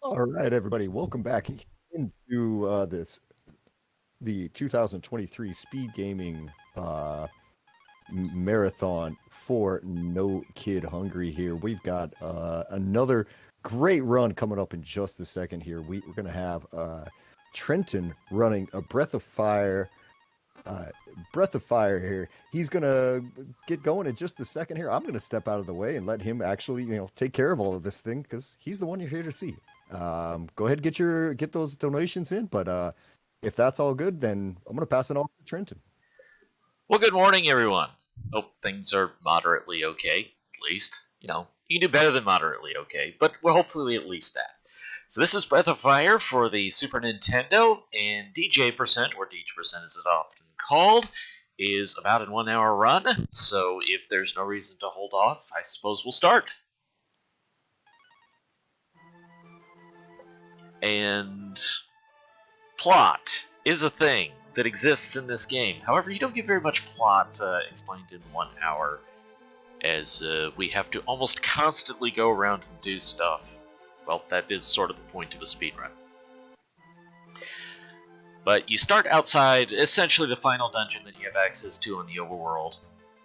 All right, everybody, welcome back into the 2023 Speed Gaming Marathon for No Kid Hungry here. We've got another great run coming up in just a second here. We're going to have Trinton running a uh, Breath of Fire here. He's going to get going in just a second here. I'm going to step out of the way and let him actually, take care of all of this thing because he's the one you're here to see. Go ahead, get those donations in, but if that's all good, then I'm going to pass it on to Trenton. Well, good morning, everyone. Hope things are moderately okay, at least. You can do better than moderately okay, but we're hopefully at least that. So this is Breath of Fire for the Super Nintendo, and DJ%, or DJ% as it often called, is about a 1 hour run. So if there's no reason to hold off, I suppose we'll start. And plot is a thing that exists in this game. However, you don't get very much plot explained in 1 hour, as we have to almost constantly go around and do stuff. Well, that is sort of the point of a speedrun. But you start outside essentially the final dungeon that you have access to in the overworld,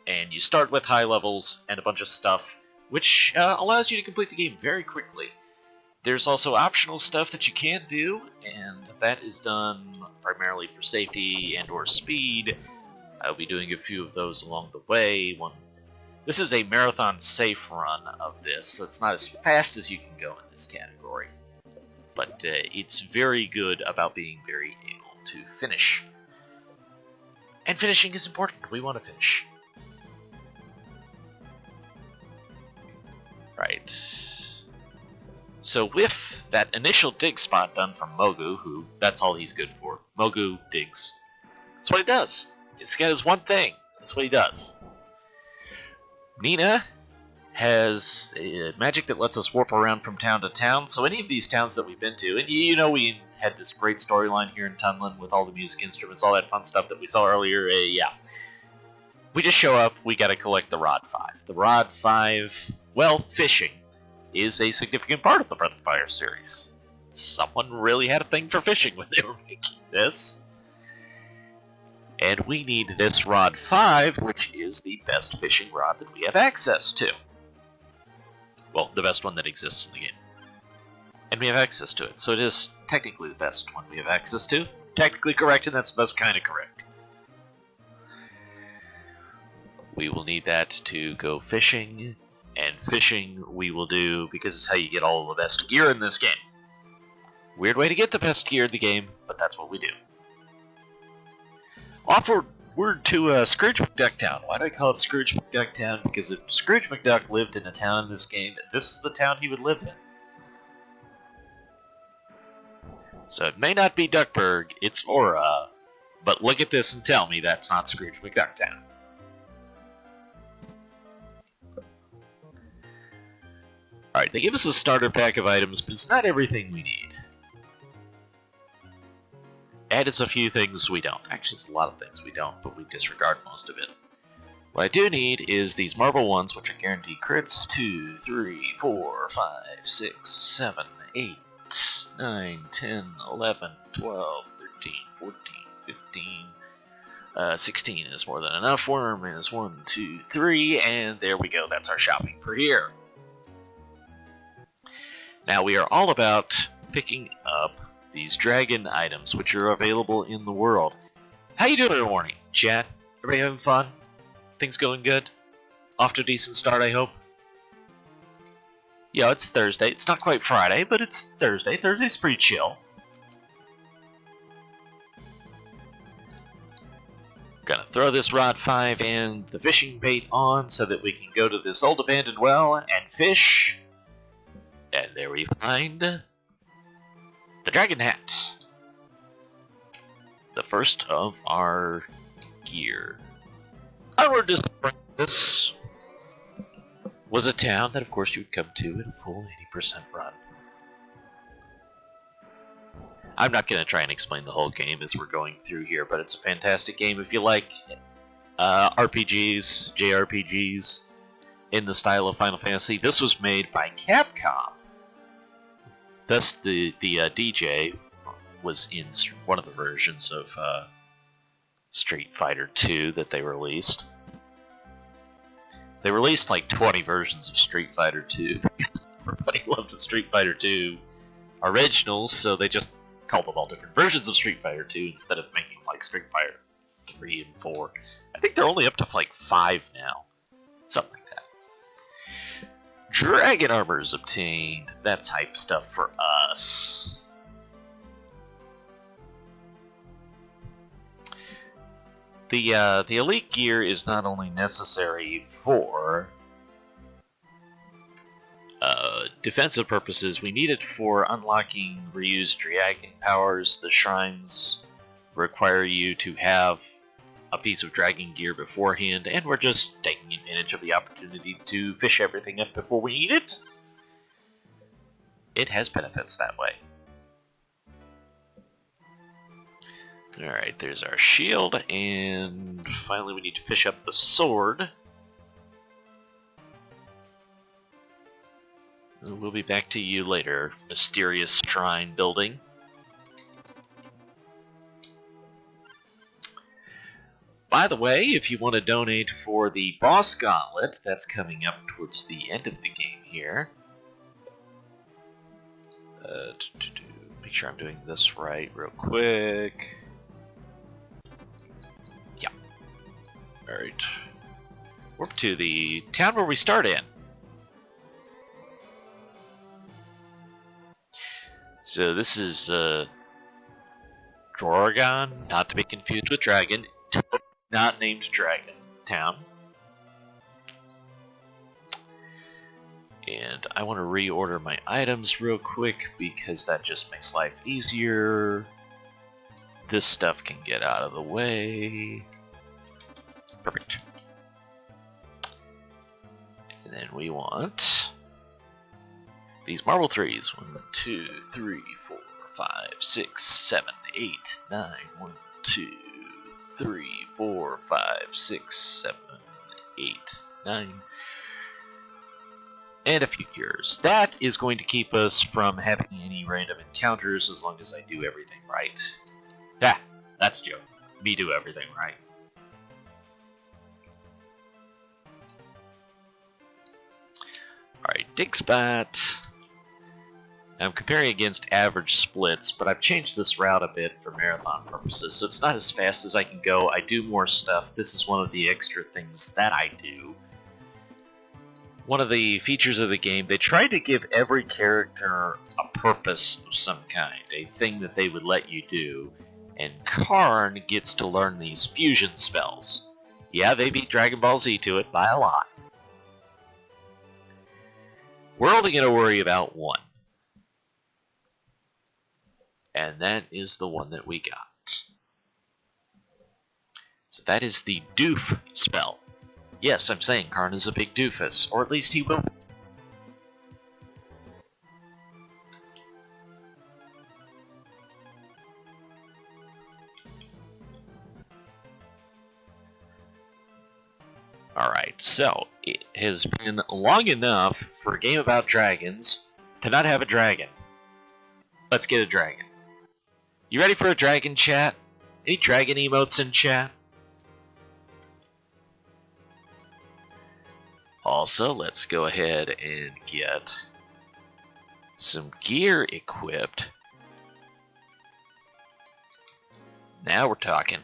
and you start with high levels and a bunch of stuff, which allows you to complete the game very quickly. There's also optional stuff that you can do, and that is done primarily for safety and or speed. I'll be doing a few of those along the way. This is a marathon safe run of this, so it's not as fast as you can go in this category. But it's very good about being very able to finish. And finishing is important. We want to finish. Right. So with that initial dig spot done from Mogu, who that's all he's good for. Mogu digs. That's what he does. This guy does one thing. That's what he does. Nina has magic that lets us warp around from town to town, so any of these towns that we've been to, and we had this great storyline here in Tunlin with all the music instruments, all that fun stuff that we saw earlier, yeah. We just show up, we gotta collect the Rod 5. The Rod 5, well, fishing is a significant part of the Breath of Fire series. Someone really had a thing for fishing when they were making this. And we need this Rod 5, which is the best fishing rod that we have access to. Well, the best one that exists in the game. And we have access to it, so it is technically the best one we have access to. Technically correct, and that's the best kind of correct. We will need that to go fishing, and fishing we will do because it's how you get all the best gear in this game. Weird way to get the best gear in the game, but that's what we do. Offward to Scrooge McDucktown. Why do I call it Scrooge McDucktown? Because if Scrooge McDuck lived in a town in this game, this is the town he would live in. So it may not be Duckburg, it's Aura, but look at this and tell me that's not Scrooge McDucktown. Alright, they give us a starter pack of items, but it's not everything we need. And it's a few things we don't. Actually, it's a lot of things we don't, but we disregard most of it. What I do need is these marble ones, which are guaranteed crits. 2, 3, 4, 5, 6, 7, 8, 9, 10, 11, 12, 13, 14, 15, 16 is more than enough. Worm is 1, 2, 3, and there we go. That's our shopping for here. Now we are all about picking up these dragon items, which are available in the world. How you doing in the morning, chat? Everybody having fun? Things going good? Off to a decent start, I hope? Yeah, it's Thursday. It's not quite Friday, but it's Thursday. Thursday's pretty chill. Gonna throw this Rod 5 and the fishing bait on so that we can go to this old abandoned well and fish. And there we find the dragon hat. The first of our gear. Onward to spring. This was a town that, of course, you would come to at a full 80% run. I'm not going to try and explain the whole game as we're going through here, but it's a fantastic game if you like RPGs, JRPGs in the style of Final Fantasy. This was made by Capcom. Thus, the DJ was in one of the versions of Street Fighter 2 that they released. They released like 20 versions of Street Fighter 2. Everybody loved the Street Fighter 2 originals, so they just called them all different versions of Street Fighter 2 instead of making like Street Fighter 3 and 4. I think they're only up to like 5 now. Something like that. Dragon armor is obtained. That's hype stuff for us. The elite gear is not only necessary for defensive purposes, we need it for unlocking reused dragon powers. The shrines require you to have a piece of dragon gear beforehand, and we're just taking advantage of the opportunity to fish everything up before we need it. It has benefits that way. Alright, there's our shield, and finally we need to fish up the sword. We'll be back to you later, mysterious shrine building. By the way, if you want to donate for the boss gauntlet, that's coming up towards the end of the game here. Make sure I'm doing this right real quick. Yeah. Alright. Warp to the town where we start in. So this is Drogon, not to be confused with Dragon, not named Dragon Town. And I want to reorder my items real quick because that just makes life easier. This stuff can get out of the way. Perfect. And then we want these marble threes. 1, 2, 3, 4, 5, 6, 7, 8, 9. 1, 2, 3, 4, 5, 6, 7, 8, 9. And a few cures. That is going to keep us from having any random encounters as long as I do everything right. Yeah, that's a joke. Me do everything right. Alright, dig spot. I'm comparing against average splits, but I've changed this route a bit for marathon purposes, so it's not as fast as I can go. I do more stuff. This is one of the extra things that I do. One of the features of the game, they tried to give every character a purpose of some kind, a thing that they would let you do, and Karn gets to learn these fusion spells. Yeah, they beat Dragon Ball Z to it by a lot. We're only going to worry about one. And that is the one that we got. So that is the Doof spell. Yes, I'm saying Karn is a big doofus, or at least he will. Alright, so it has been long enough for a game about dragons to not have a dragon. Let's get a dragon. You ready for a dragon, chat? Any dragon emotes in chat? Also, let's go ahead and get some gear equipped. Now we're talking.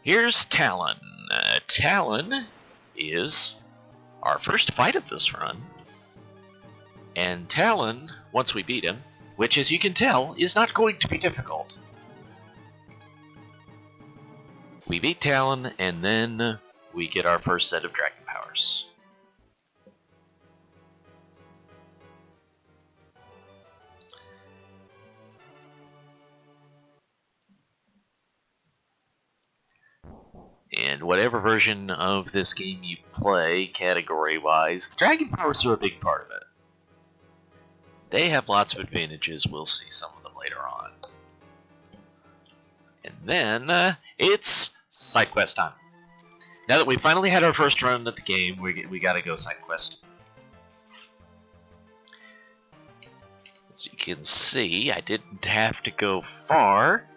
Here's Talon. Talon is our first fight of this run. And Talon, once we beat him, which as you can tell, is not going to be difficult. We beat Talon, and then we get our first set of dragon powers. And whatever version of this game you play, category-wise, the dragon powers are a big part of it. They have lots of advantages. We'll see some of them later on. And then, it's side quest time. Now that we finally had our first run at the game, we gotta go side quest. As you can see, I didn't have to go far.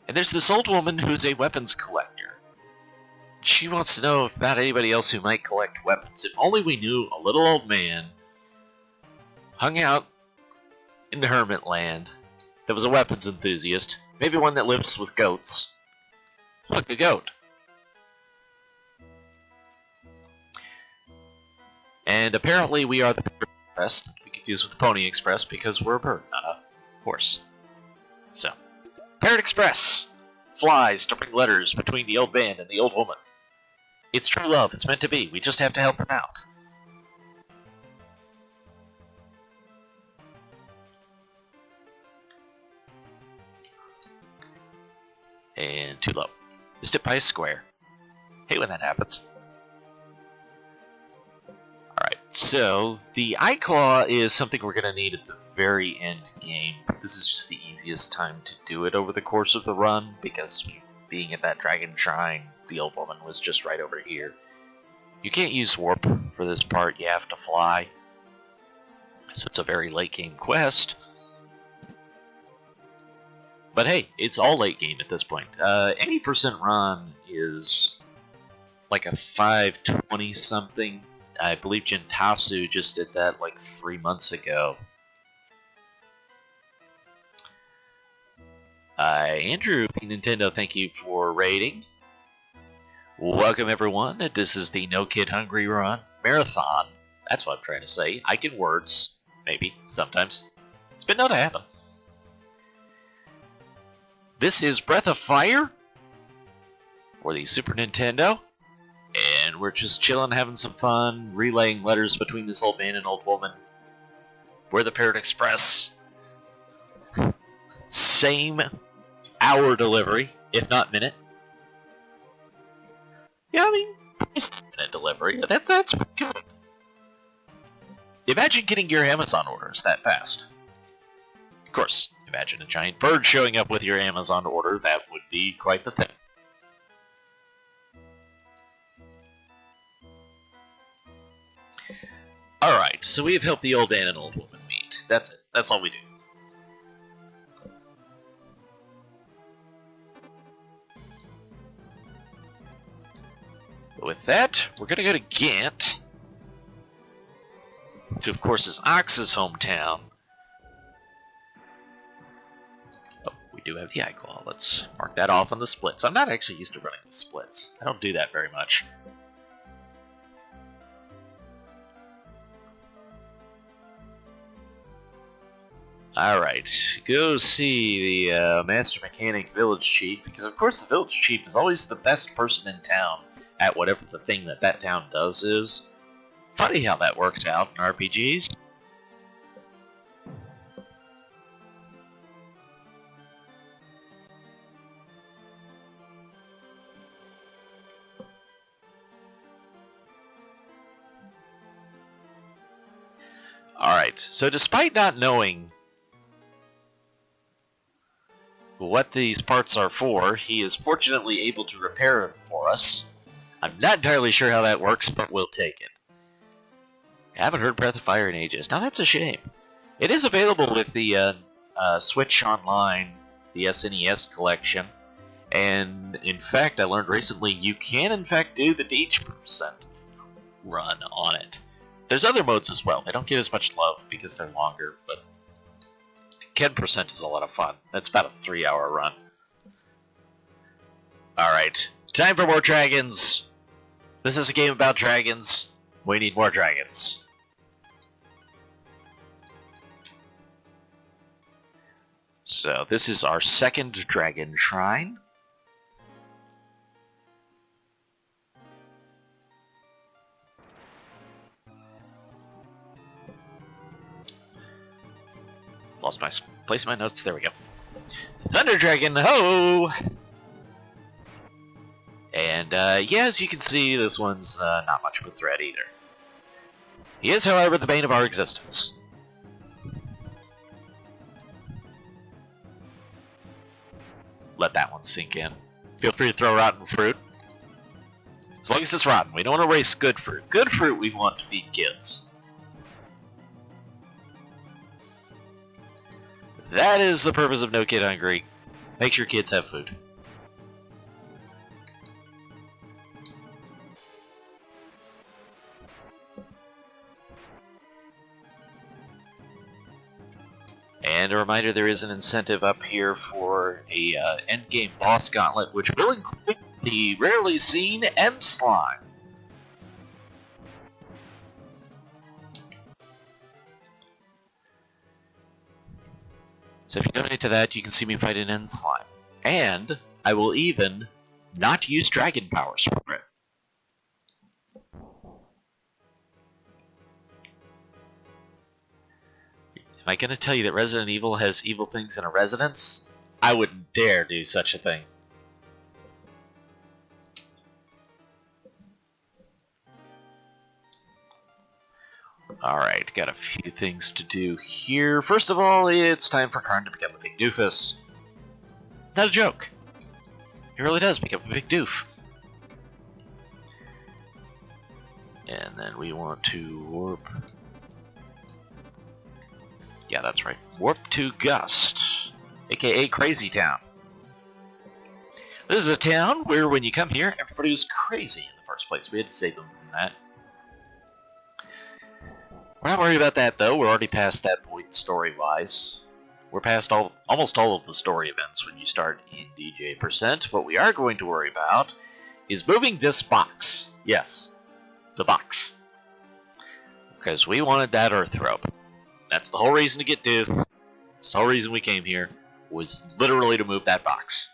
And there's this old woman who's a weapons collector. She wants to know about anybody else who might collect weapons. If only we knew a little old man hung out in the hermit land that was a weapons enthusiast. Maybe one that lives with goats. Look, a goat. And apparently we are the Bird Express, not to be confused with the Pony Express, because we're a bird, not a horse. So, Parrot Express flies to bring letters between the old man and the old woman. It's true love, it's meant to be, we just have to help them out. And too low. Missed it by a square. Hate when that happens. Alright, so the eye claw is something we're going to need at the very end game. This is just the easiest time to do it over the course of the run, because being at that dragon shrine, the old woman was just right over here. You can't use warp for this part, you have to fly. So it's a very late game quest. But hey, it's all late game at this point. Any percent run is like a 520 something. I believe Jintasu just did that like 3 months ago. Andrew P. Nintendo, thank you for rating. Welcome everyone. This is the No Kid Hungry Run Marathon. That's what I'm trying to say. I can words. Maybe. Sometimes. It's been known to happen. This is Breath of Fire for the Super Nintendo. And we're just chilling, having some fun, relaying letters between this old man and old woman. We're the Parrot Express. Same hour delivery, if not minute. Yeah, I mean, minute delivery. That's good. Imagine getting your Amazon orders that fast. Of course, imagine a giant bird showing up with your Amazon order. That would be quite the thing. Alright, so we have helped the old man and old woman meet. That's it. That's all we do. With that, we're going to go to Gant, which of course is Ox's hometown. Oh, we do have the eye claw. Let's mark that off on the splits. I'm not actually used to running the splits. I don't do that very much. Alright, go see the Master Mechanic Village Chief, because of course the Village Chief is always the best person in town at whatever the thing that town does is. Funny how that works out in RPGs. Alright, so despite not knowing what these parts are for, he is fortunately able to repair them for us. I'm not entirely sure how that works, but we'll take it. I haven't heard Breath of Fire in ages. Now that's a shame. It is available with the Switch Online, the SNES collection, and in fact I learned recently you can in fact do the Deej percent run on it. There's other modes as well. They don't get as much love because they're longer, but 10% is a lot of fun. That's about a 3-hour run. Alright, time for more dragons. This is a game about dragons. We need more dragons. So this is our second dragon shrine. Lost my place in my notes. There we go. Thunder Dragon, ho! And yeah, as you can see, this one's not much of a threat either. He is, however, the bane of our existence. Let that one sink in. Feel free to throw rotten fruit. As long as it's rotten. We don't want to waste good fruit. Good fruit we want to feed kids. That is the purpose of No Kid Hungry. Make sure kids have food. And a reminder, there is an incentive up here for a endgame boss gauntlet, which will include the rarely seen M Slime. So if you donate to that, you can see me fight an end slime. And I will even not use dragon powers for it. Am I going to tell you that Resident Evil has evil things in a residence? I wouldn't dare do such a thing. Alright, got a few things to do here. First of all, it's time for Karn to become a big doofus. Not a joke. He really does become a big doof. And then we want to warp. Yeah, that's right. Warp to Gust, aka Crazy Town. This is a town where when you come here, everybody was crazy in the first place. We had to save them from that. We're not worried about that though. We're already past that point story-wise. We're past almost all of the story events when you start in DJ%. What we are going to worry about is moving this box. Yes, the box. Because we wanted that Earth Rope. That's the whole reason to get Doof. That's the whole reason we came here, was literally to move that box.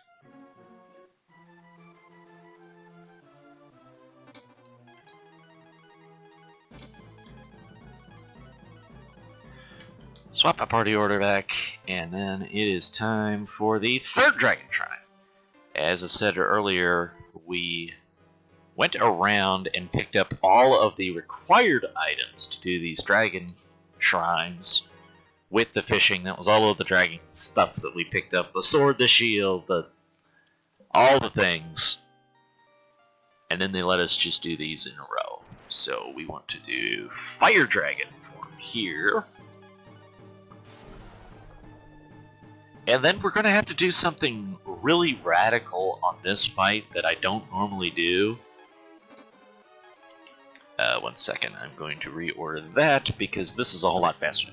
Swap my party order back, and then it is time for the third Dragon Shrine. As I said earlier, we went around and picked up all of the required items to do these Dragon Shrines with the fishing. That was all of the dragon stuff that we picked up. The sword, the shield, all the things. And then they let us just do these in a row. So we want to do Fire Dragon form here. And then we're going to have to do something really radical on this fight that I don't normally do. 1 second, I'm going to reorder that because this is a whole lot faster.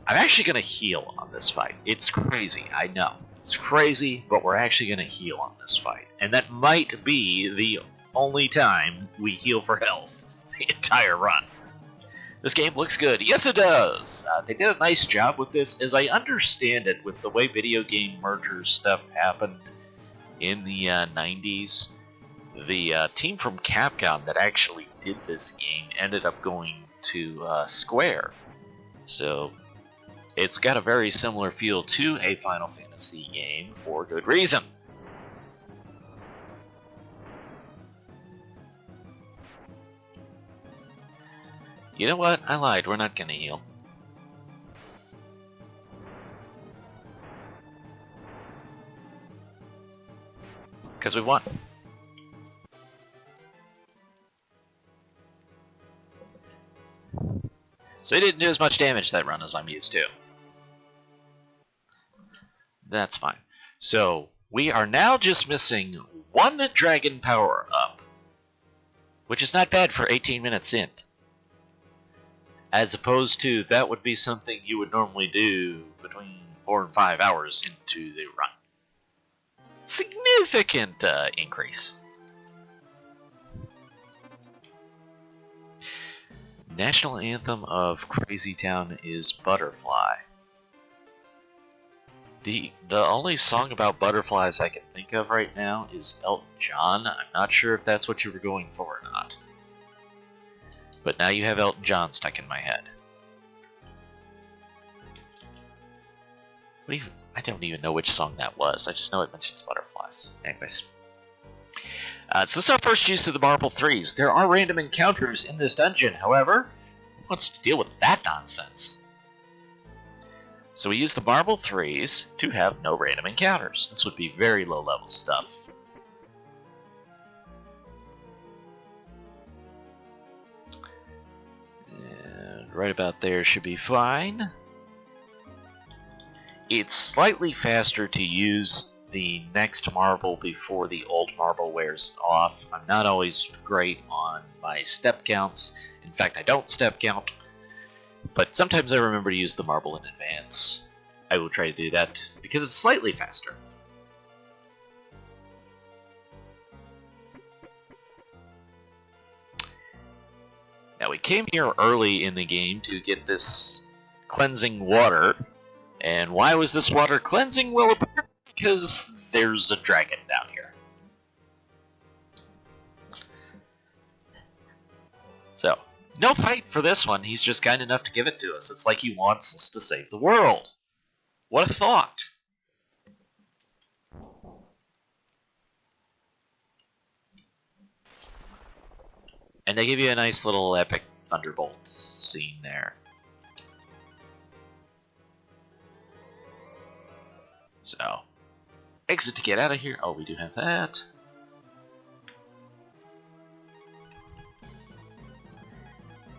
I'm actually going to heal on this fight. It's crazy, I know. It's crazy, but we're actually going to heal on this fight. And that might be the only time we heal for health the entire run. This game looks good. Yes, it does. They did a nice job with this. As I understand it, with the way video game merger stuff happened in the 90s, the team from Capcom that actually did this game ended up going to Square. So it's got a very similar feel to a Final Fantasy game for good reason. You know what? I lied. We're not going to heal. Because we won. So it didn't do as much damage that run as I'm used to. That's fine. So we are now just missing one dragon power up, which is not bad for 18 minutes in. As opposed to that would be something you would normally do between 4 and 5 hours into the run. Significant increase. National anthem of Crazy Town is Butterfly. The only song about butterflies I can think of right now is Elton John. I'm not sure if that's what you were going for or not. But now you have Elton John stuck in my head. I don't even know which song that was. I just know it mentions butterflies. Anyways. So this is our first use of the Marble 3s. There are random encounters in this dungeon, however. Who wants to deal with that nonsense? So we use the Marble 3s to have no random encounters. This would be very low level stuff. right about there should be fine. It's slightly faster to use the next marble before the old marble wears off. I'm not always great on my step counts. In fact, I don't step count, but sometimes I remember to use the marble in advance. I will try to do that because it's slightly faster. Now, we came here early in the game to get this cleansing water. And why was this water cleansing? Well, because there's a dragon down here. So, no fight for this one. He's just kind enough to give it to us. It's like he wants us to save the world. What a thought. And they give you a nice little epic thunderbolt scene there. So, exit to get out of here. Oh, we do have that.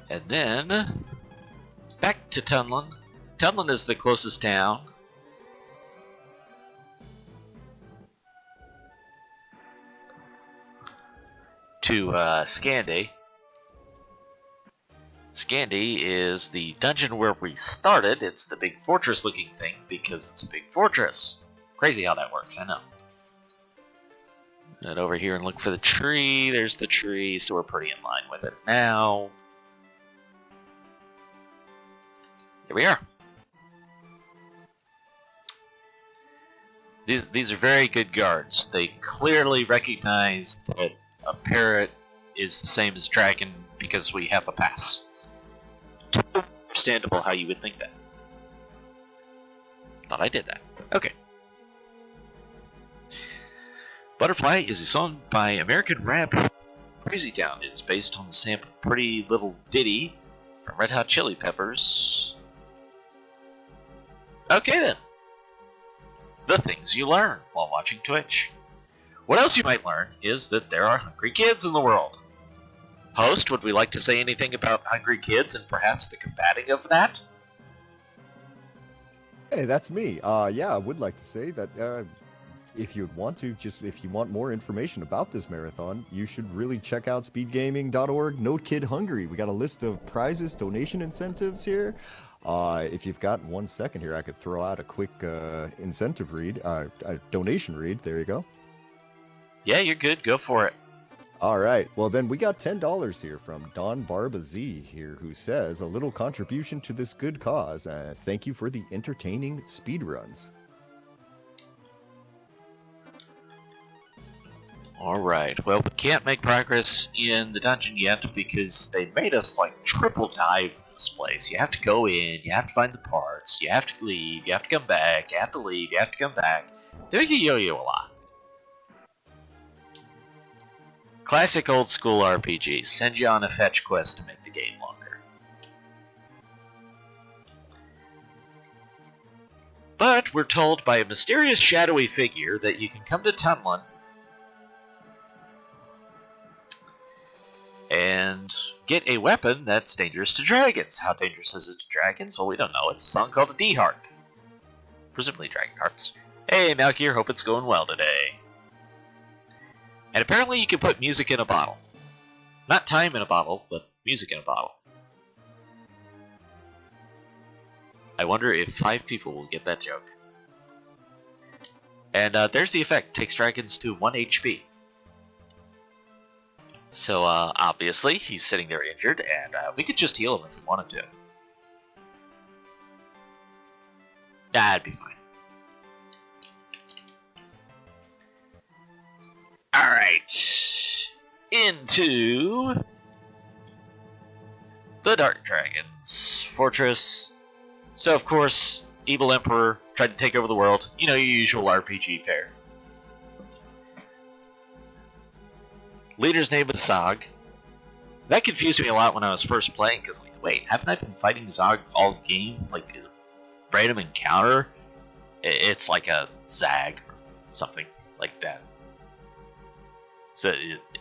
And then, back to Tunlin. Tunlin is the closest town. To Scandi. Scandi is the dungeon where we started. It's the big fortress looking thing because it's a big fortress. Crazy how that works, I know. Head over here and look for the tree. There's the tree, so we're pretty in line with it now. Here we are. These are very good guards. They clearly recognize that a parrot is the same as dragon because we have a pass. Totally understandable how you would think that. Thought I did that. Okay. Butterfly is a song by American rap Crazy Town. It's based on the sample Pretty Little Ditty from Red Hot Chili Peppers. Okay then. The things you learn while watching Twitch. What else you might learn is that there are hungry kids in the world. Host, would we like to say anything about hungry kids and perhaps the combating of that? Hey, that's me. Yeah, I would like to say that if you'd want to, just if you want more information about this marathon, you should really check out speedgaming.org. No Kid Hungry. We got a list of prizes, donation incentives here. If you've got 1 second here, I could throw out a quick incentive read, a donation read. There you go. Yeah, you're good. Go for it. All right. Well, then we got $10 here from Don Barba Z here, who says, a little contribution to this good cause. Thank you for the entertaining speedruns. All right. Well, we can't make progress in the dungeon yet because they made us like triple dive this place. You have to go in, you have to find the parts, you have to leave, you have to come back, you have to leave, you have to come back. They make you yo-yo a lot. Classic old school RPG. Send you on a fetch quest to make the game longer. But we're told by a mysterious shadowy figure that you can come to Tunlin and get a weapon that's dangerous to dragons. How dangerous is it to dragons? Well, we don't know. It's a song called a D-Heart. Presumably dragon hearts. Hey, Malkier, hope it's going well today. And apparently you can put music in a bottle. Not time in a bottle, but music in a bottle. I wonder if 5 people will get that joke. And there's the effect. Takes dragons to 1 HP. So, obviously, he's sitting there injured, and we could just heal him if we wanted to. That'd be fine. Alright. Into the Dark Dragon's fortress. So, of course, Evil Emperor tried to take over the world. You know, your usual RPG fare. Leader's name is Zog. That confused me a lot when I was first playing, because, like, wait, haven't I been fighting Zog all game? Like, a random encounter? It's like a Zag or something like that. So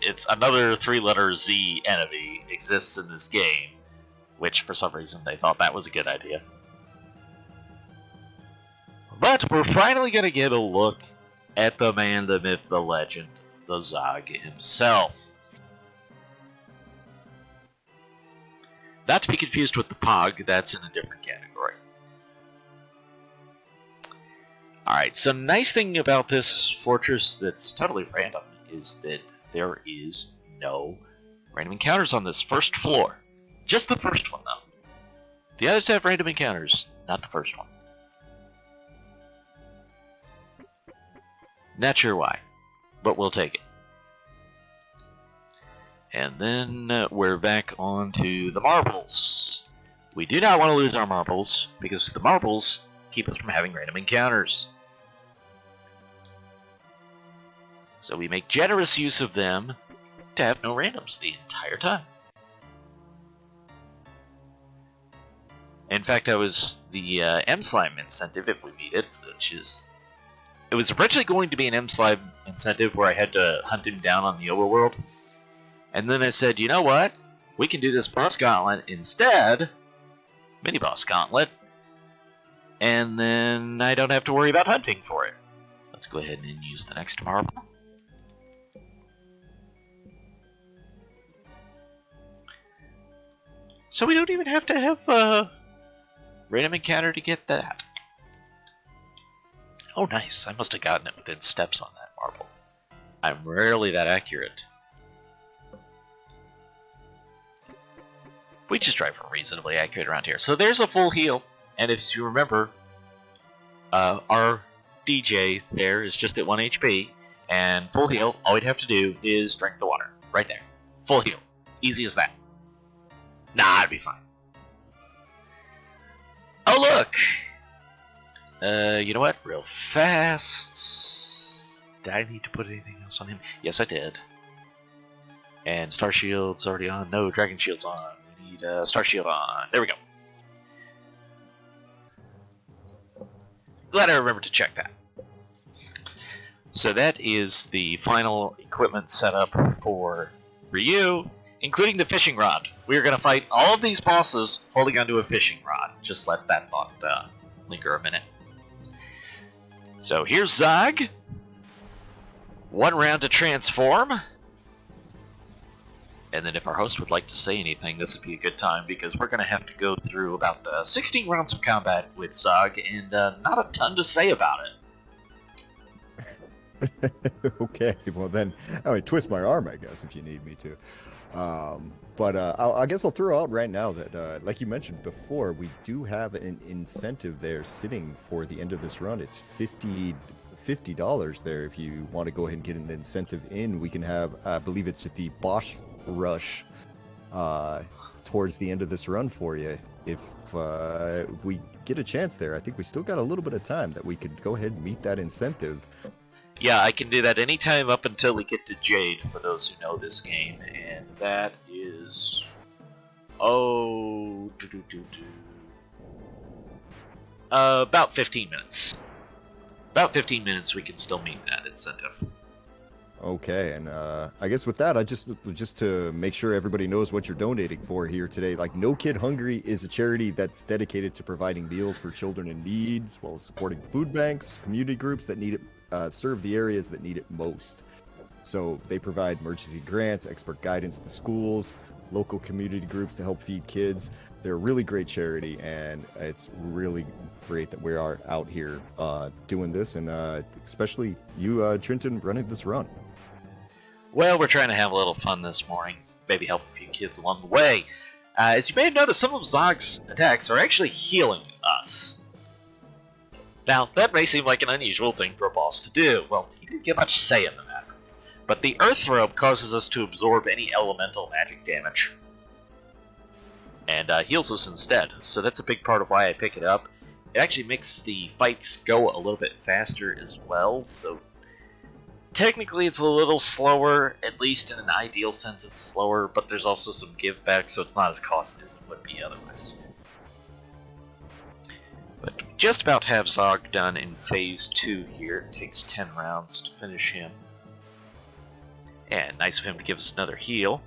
it's another 3-letter Z enemy exists in this game. which for some reason they thought that was a good idea. But we're finally going to get a look at the man, the myth, the legend, the Zog himself. Not to be confused with the Pog, that's in a different category. Alright, so nice thing about this fortress that's totally random is that there is no random encounters on this first floor. Just the first one, though. The others have random encounters, not the first one. Not sure why, but we'll take it. And then we're back on to the marbles. We do not want to lose our marbles, because the marbles keep us from having random encounters. So we make generous use of them to have no randoms the entire time. In fact, that was the M-Slime incentive if we meet it, which is... It was originally going to be an M-Slime incentive where I had to hunt him down on the overworld. And then I said, you know what? We can do this boss gauntlet instead. Mini-boss gauntlet. And then I don't have to worry about hunting for it. Let's go ahead and use the next marble. So we don't even have to have a random encounter to get that. Oh, nice. I must have gotten it within steps on that marble. I'm rarely that accurate. We just try for reasonably accurate around here. So there's a full heal. And if you remember, our DJ there is just at 1 HP. And full heal, all we'd have to do is drink the water. Right there. Full heal. Easy as that. Nah, it'd be fine. Oh, look! You know what? Real fast. Did I need to put anything else on him? Yes, I did. And Star Shield's already on. No, Dragon Shield's on. We need Star Shield on. There we go. Glad I remembered to check that. So that is the final equipment setup for Ryu, including the fishing rod. We're going to fight all of these bosses holding onto a fishing rod. Just let that thought linger a minute. So here's Zog. 1 round to transform. And then if our host would like to say anything, this would be a good time, because we're going to have to go through about 16 rounds of combat with Zog, and not a ton to say about it. Okay, well then, I mean, twist my arm, I guess, if you need me to. But I guess I'll throw out right now that, like you mentioned before, we do have an incentive there sitting for the end of this run. It's $50 there. If you want to go ahead and get an incentive in, we can have, I believe it's at the boss rush towards the end of this run for you. If we get a chance there, I think we still got a little bit of time that we could go ahead and meet that incentive. Yeah, I can do that anytime up until we get to Jade, for those who know this game, and that is... about 15 minutes. About 15 minutes we can still meet that incentive. Okay, and I guess with that, I just to make sure everybody knows what you're donating for here today, like No Kid Hungry is a charity that's dedicated to providing meals for children in need, as well as supporting food banks, community groups that need it, serve the areas that need it most. So they provide emergency grants, expert guidance to schools, local community groups to help feed kids. They're a really great charity, and it's really great that we are out here doing this, and especially you, Trinton, running this run. Well, we're trying to have a little fun this morning, maybe help a few kids along the way. As you may have noticed, some of Zog's attacks are actually healing us. Now, that may seem like an unusual thing for a boss to do. Well, he didn't get much say in the matter. But the Earth Robe causes us to absorb any elemental magic damage, and heals us instead. So that's a big part of why I pick it up. It actually makes the fights go a little bit faster as well, so technically it's a little slower, at least in an ideal sense it's slower, but there's also some give back, so it's not as costly as it would be otherwise. But we just about have Zog done in Phase 2 here. It takes 10 rounds to finish him. And nice of him to give us another heal.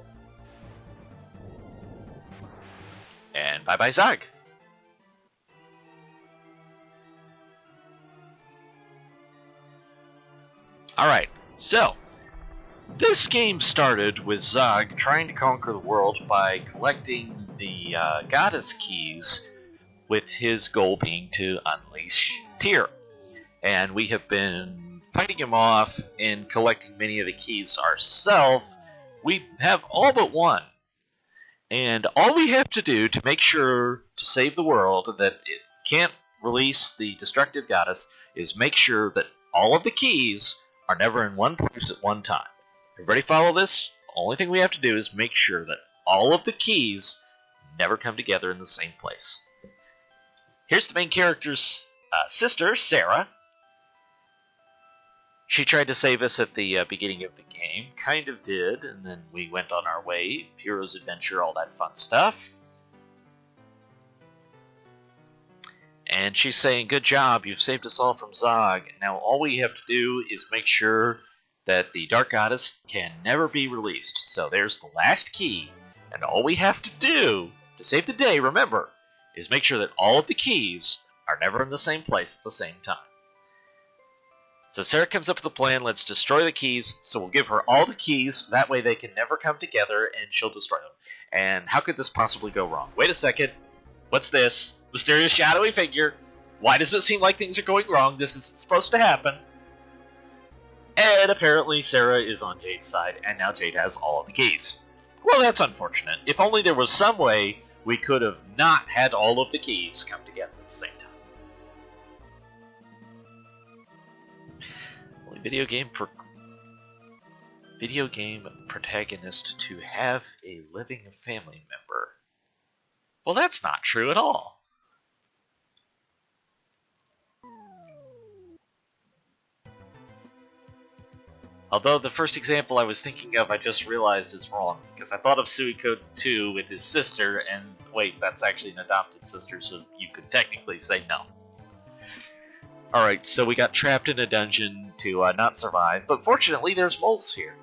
And bye-bye, Zog. Alright, so this game started with Zog trying to conquer the world by collecting the goddess keys, with his goal being to unleash Tyr. And we have been fighting him off and collecting many of the keys ourselves. We have all but one. And all we have to do to make sure to save the world that it can't release the destructive goddess is make sure that all of the keys are never in one place at one time. Everybody follow this? The only thing we have to do is make sure that all of the keys never come together in the same place. Here's the main character's sister, Sarah. She tried to save us at the beginning of the game, kind of did, and then we went on our way, hero's adventure, all that fun stuff. And she's saying, good job, you've saved us all from Zog. Now all we have to do is make sure that the Dark Goddess can never be released. So there's the last key, and all we have to do to save the day, remember, is make sure that all of the keys are never in the same place at the same time. So Sarah comes up with a plan, let's destroy the keys, so we'll give her all the keys, that way they can never come together and she'll destroy them. And how could this possibly go wrong? Wait a second, what's this? Mysterious shadowy figure. Why does it seem like things are going wrong? This isn't supposed to happen. And apparently Sarah is on Jade's side, and now Jade has all of the keys. Well, that's unfortunate. If only there was some way we could have not had all of the keys come together at the same time. Video game protagonist to have a living family member. Well, that's not true at all. Although the first example I was thinking of I just realized is wrong, because I thought of Suiko 2 with his sister, and wait, that's actually an adopted sister, so you could technically say no. Alright, so we got trapped in a dungeon to not survive, but fortunately there's moles here.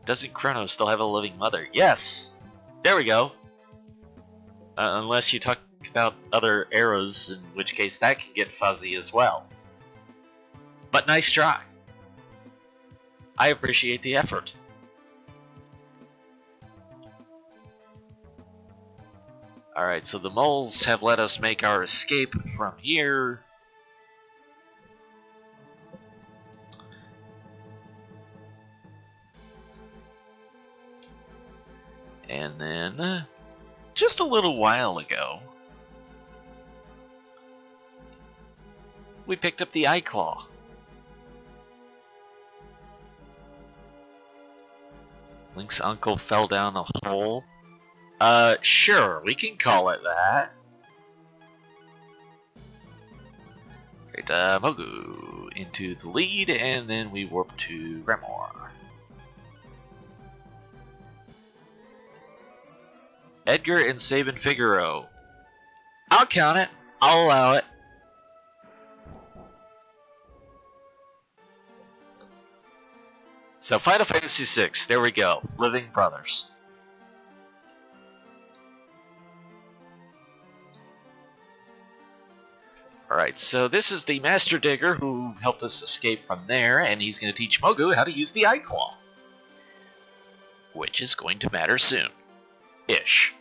Doesn't Chronos still have a living mother? Yes! There we go! Unless you talk about other eras, in which case that can get fuzzy as well. But nice try. I appreciate the effort. Alright, so the moles have let us make our escape from here. And then, just a little while ago, we picked up the eye claw. Link's uncle fell down a hole. Sure, we can call it that. Great, Mogu into the lead, and then we warp to Grimoire. Edgar and Sabin Figaro. I'll count it. I'll allow it. So Final Fantasy VI, there we go. Living Brothers. Alright, so this is the Master Digger who helped us escape from there, and he's going to teach Mogu how to use the Eye Claw. Which is going to matter soon. Ish.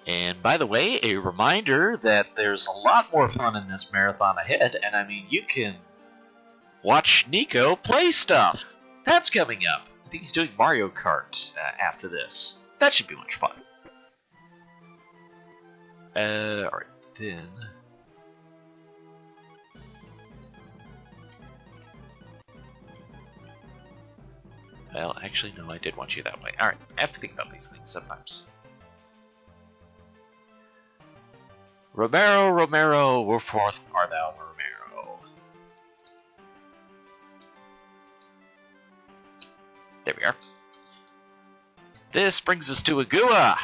And by the way, a reminder that there's a lot more fun in this marathon ahead, and I mean, you can watch Nico play stuff. That's coming up. I think he's doing Mario Kart after this. That should be much fun. Alright, then. Well, actually, no, I did want you that way. Alright, I have to think about these things sometimes. Romero, Romero, wherefore art thou, Romero? There we are. This brings us to Agua.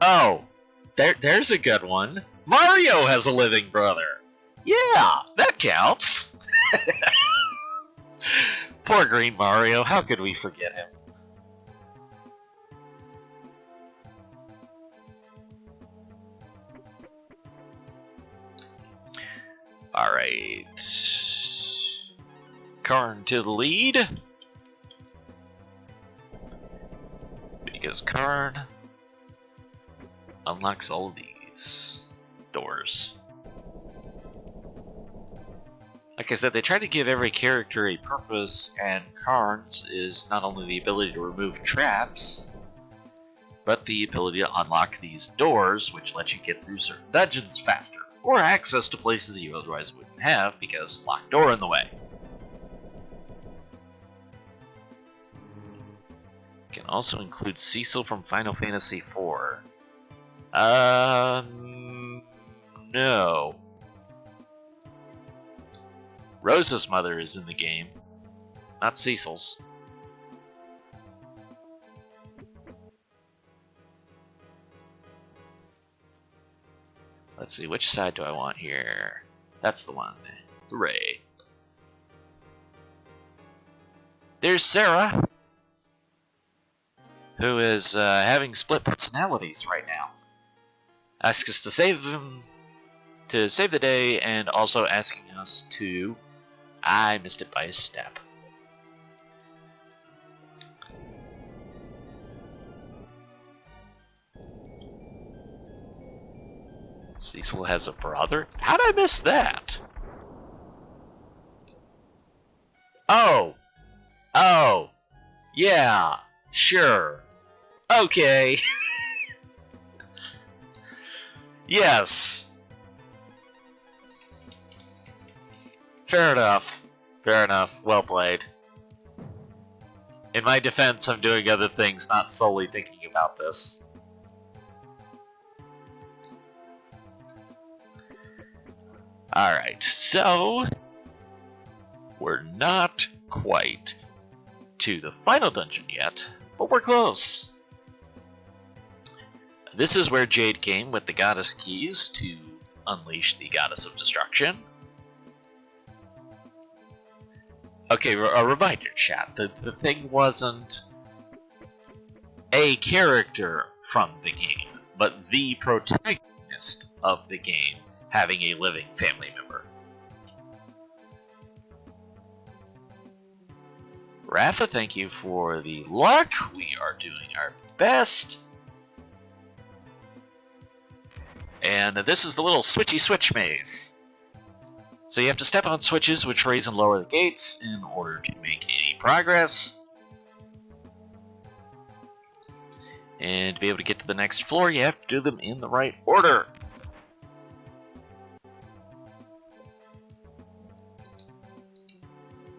Oh, there's a good one. Mario has a living brother. Yeah, that counts. Poor Green Mario, how could we forget him? Alright. Karn to the lead. Because Karn unlocks all of these doors. Like I said, they try to give every character a purpose, and Karn's is not only the ability to remove traps, but the ability to unlock these doors, which let you get through certain dungeons faster, or access to places you otherwise wouldn't have because locked door in the way. Can also include Cecil from Final Fantasy IV. No. Rosa's mother is in the game, not Cecil's. Let's see, which side do I want here? That's the one. Hooray. There's Sarah, who is having split personalities right now. Asks us to save the day, and also asking us to... I missed it by a step. Cecil has a brother? How'd I miss that? Oh! Oh! Yeah! Sure. Okay. Yes. Fair enough. Fair enough. Well played. In my defense, I'm doing other things, not solely thinking about this. Alright, so... we're not quite to the final dungeon yet, but we're close. This is where Jade came with the goddess keys to unleash the goddess of destruction. Okay, a reminder, chat. The thing wasn't a character from the game, but the protagonist of the game having a living family member. Rafa, thank you for the luck. We are doing our best. And this is the little switchy switch maze. So you have to step on switches which raise and lower the gates in order to make any progress. And to be able to get to the next floor, you have to do them in the right order.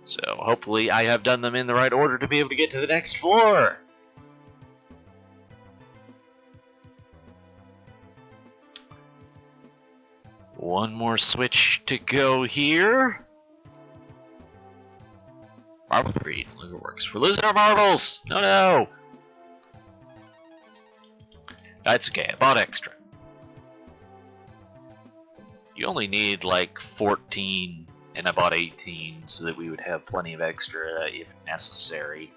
So hopefully I have done them in the right order to be able to get to the next floor. One more switch to go here. Marble 3, no longer works. We're losing our marbles! No, no! That's okay, I bought extra. You only need like 14, and I bought 18 so that we would have plenty of extra if necessary.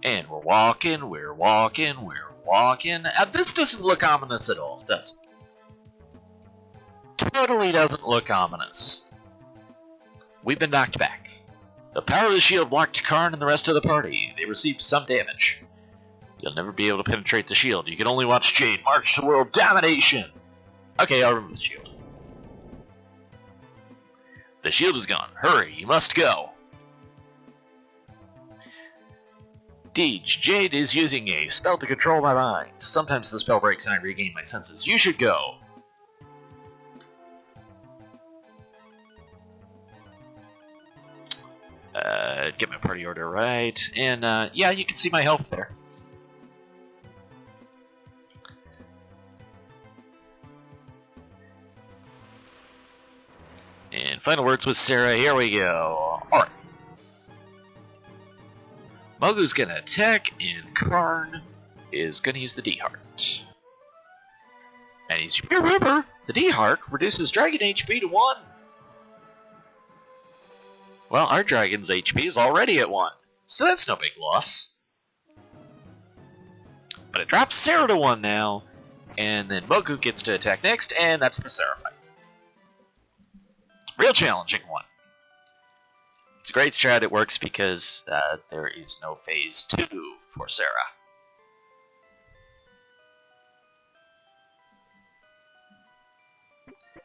And we're walking, we're walking, we're walking. This doesn't look ominous at all, does it? Totally doesn't look ominous. We've been knocked back. The power of the shield blocked Karn and the rest of the party. They received some damage. You'll never be able to penetrate the shield. You can only watch Jade march to world domination. Okay, I'll remove the shield. The shield is gone. Hurry, you must go. Deej, Jade is using a spell to control my mind. Sometimes the spell breaks and I regain my senses. You should go. Get my party order right. And, yeah, you can see my health there. And final words with Sarah. Here we go. Alright. Mogu's gonna attack, and Karn is gonna use the D-Heart. And he's, remember, the D-Heart reduces dragon HP to 1. Well, our dragon's HP is already at 1, so that's no big loss. But it drops Sarah to 1 now, and then Mogu gets to attack next, and that's the Sarah fight. Real challenging one. It's a great strat. It works because there is no phase 2 for Sarah.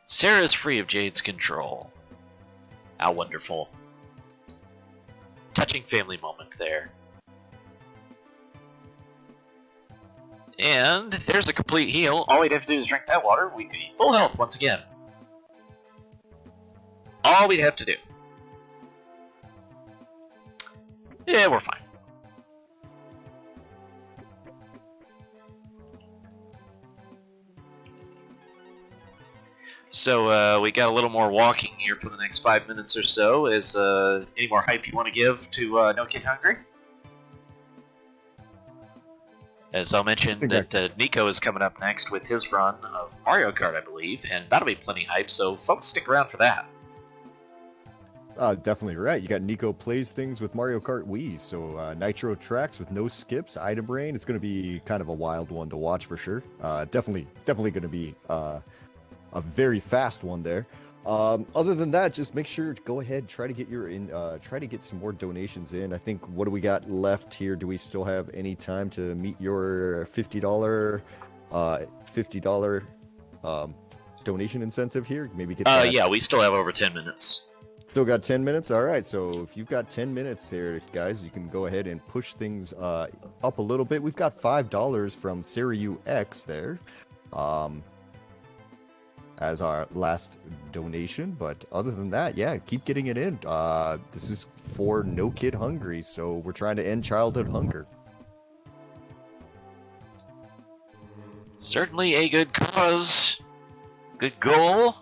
Sarah is free of Jade's control. How wonderful. Touching family moment there. And there's a complete heal. All we'd have to do is drink that water. We'd be full health once again. All we'd have to do. Yeah, we're fine. So we got a little more walking here for the next 5 minutes or so. Is any more hype you want to give to No Kid Hungry? As I'll mention that Nico is coming up next with his run of Mario Kart, I believe, and that'll be plenty hype, so folks stick around for that. Definitely right. You got Nico plays things with Mario Kart Wii, so Nitro tracks with no skips, item brain. It's going to be kind of a wild one to watch for sure. Definitely going to be a very fast one there. Other than that, just make sure to go ahead, try to get some more donations in. I think, what do we got left here? Do we still have any time to meet your $50 donation incentive here? Maybe get that. Yeah, we still have over 10 minutes. Still got 10 minutes? All right, so if you've got 10 minutes there, guys, you can go ahead and push things up a little bit. We've got $5 from Siriu X there as our last donation. But other than that, yeah, keep getting it in. This is for No Kid Hungry, so we're trying to end childhood hunger. Certainly a good cause. Good goal.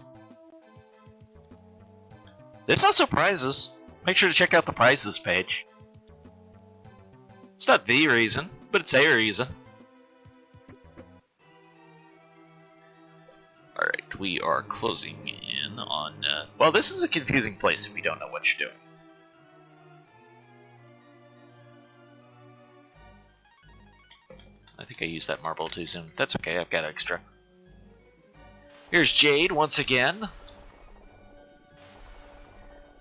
There's also prizes. Make sure to check out the prizes page. It's not the reason, but it's a reason. Alright, we are closing in on... well, this is a confusing place if you don't know what you're doing. I think I used that marble too soon. That's okay, I've got extra. Here's Jade once again.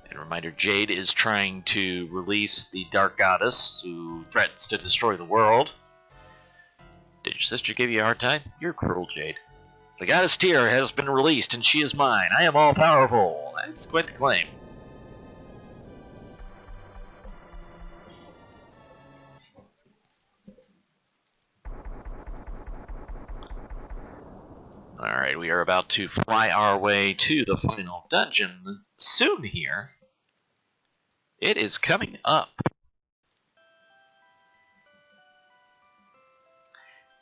And a reminder, Jade is trying to release the Dark Goddess who threatens to destroy the world. Did your sister give you a hard time? You're cruel, Jade. The Goddess Tier has been released and she is mine. I am all-powerful. That's quite the claim. Alright, we are about to fly our way to the final dungeon soon here. It is coming up.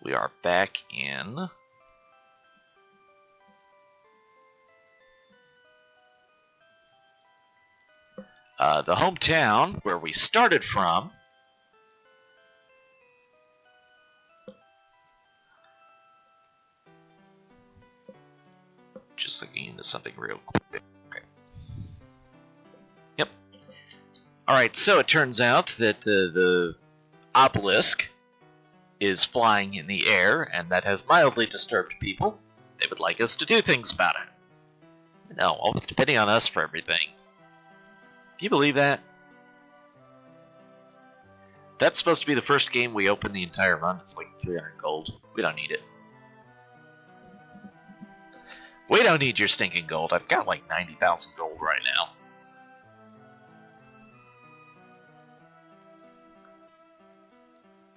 We are back in the hometown where we started from. Just looking into something real quick. Okay. Yep. Alright, so it turns out that the obelisk is flying in the air, and that has mildly disturbed people. They would like us to do things about it. No, always depending on us for everything. Can you believe that? That's supposed to be the first game we open the entire run. It's like 300 gold. We don't need it. We don't need your stinking gold. I've got like 90,000 gold right now.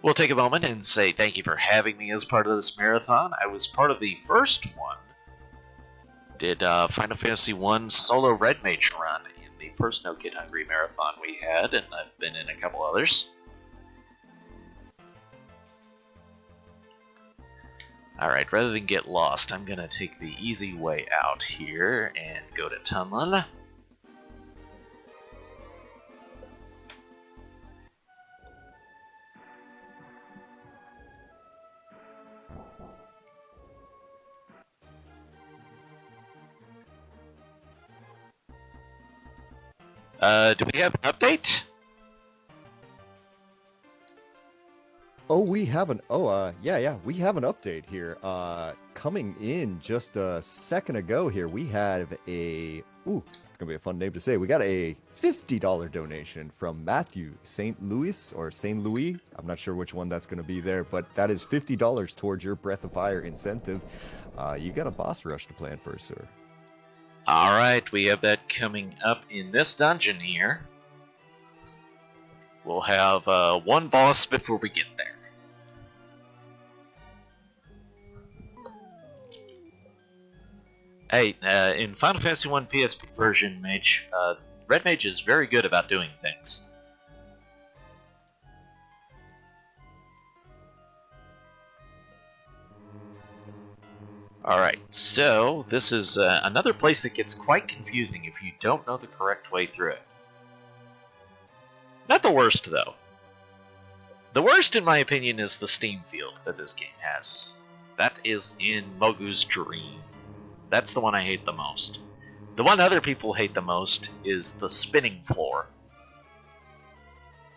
We'll take a moment and say thank you for having me as part of this marathon. I was part of the first one. Did Final Fantasy I solo Red Mage run in the first No Kid Hungry marathon we had, and I've been in a couple others. Alright, rather than get lost, I'm gonna take the easy way out here and go to Tunlin. Do we have an update? Oh, we have an yeah, we have an update here. Coming in just a second ago here, we have it's gonna be a fun name to say. We got a $50 donation from Matthew St. Louis or St. Louis. I'm not sure which one that's gonna be there, but that is $50 towards your Breath of Fire incentive. You got a boss rush to plan for, sir. Alright, we have that coming up in this dungeon here. We'll have one boss before we get there. Hey, in Final Fantasy 1 PSP version, Mage, Red Mage is very good about doing things. Alright, so this is another place that gets quite confusing if you don't know the correct way through it. Not the worst, though. The worst, in my opinion, is the steam field that this game has. That is in Mogu's Dream. That's the one I hate the most. The one other people hate the most is the spinning floor.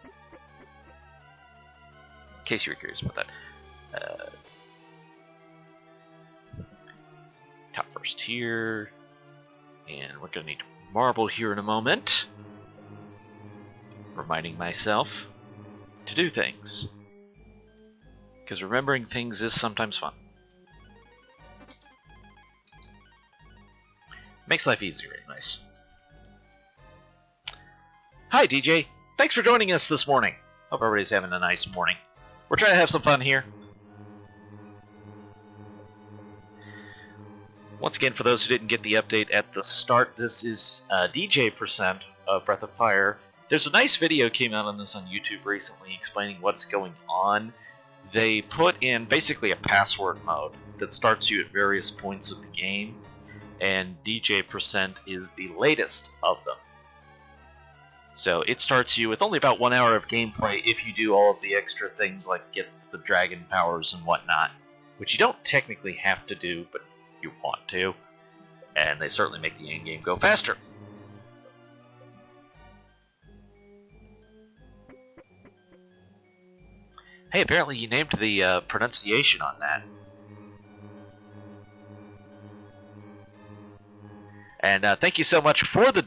In case you were curious about that. Top first here. And we're going to need marble here in a moment. Reminding myself to do things. Because remembering things is sometimes fun. Makes life easier, nice. Hi, DJ. Thanks for joining us this morning. Hope everybody's having a nice morning. We're trying to have some fun here. Once again, for those who didn't get the update at the start, this is DJ% of Breath of Fire. There's a nice video came out on this on YouTube recently explaining what's going on. They put in basically a password mode that starts you at various points of the game. And DJ% is the latest of them. So it starts you with only about 1 hour of gameplay if you do all of the extra things like get the dragon powers and whatnot, which you don't technically have to do, but you want to. And they certainly make the end game go faster. Hey, apparently you named the pronunciation on that. And thank you so much for the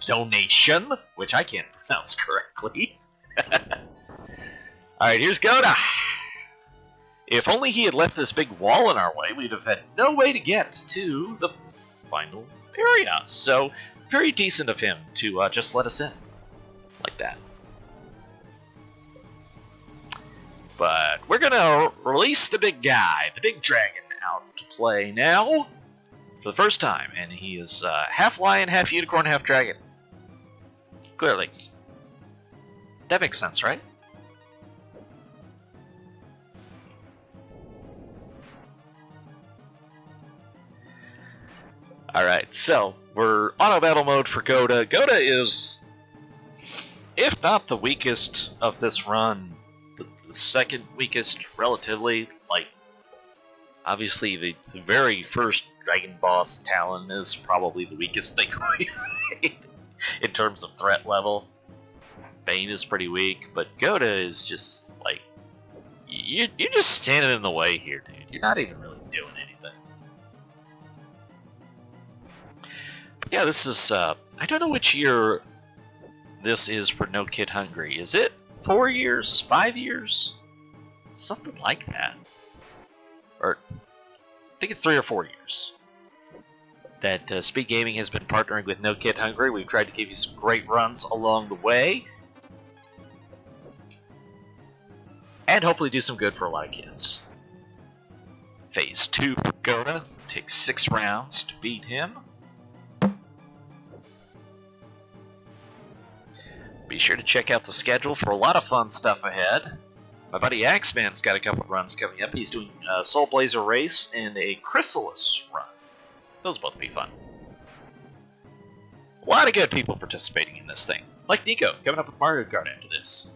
donation, which I can't pronounce correctly. Alright, here's Goda. If only he had left this big wall in our way, we'd have had no way to get to the final area. So, very decent of him to just let us in. Like that. But we're gonna release the big guy, the big dragon, out to play now. For the first time, and he is half lion, half unicorn, half dragon. Clearly. That makes sense, right? Alright, so we're auto battle mode for Goda. Goda is, if not the weakest of this run, the second weakest relatively. Like, obviously the very first Dragon Boss, Talon, is probably the weakest thing we made in terms of threat level. Bane is pretty weak, but Goda is just like, you're just standing in the way here, dude. You're not even really doing anything. But yeah, this is, I don't know which year this is for No Kid Hungry. Is it 4 years? 5 years? Something like that. Or, I think it's 3 or 4 years that SpeedGaming has been partnering with No Kid Hungry. We've tried to give you some great runs along the way. And hopefully do some good for a lot of kids. Phase 2 for Goda takes 6 rounds to beat him. Be sure to check out the schedule for a lot of fun stuff ahead. My buddy Axeman's got a couple of runs coming up. He's doing a Soul Blazer race and a Chrysalis run. Those will both be fun. A lot of good people participating in this thing. Like Nico, coming up with Mario Kart after this.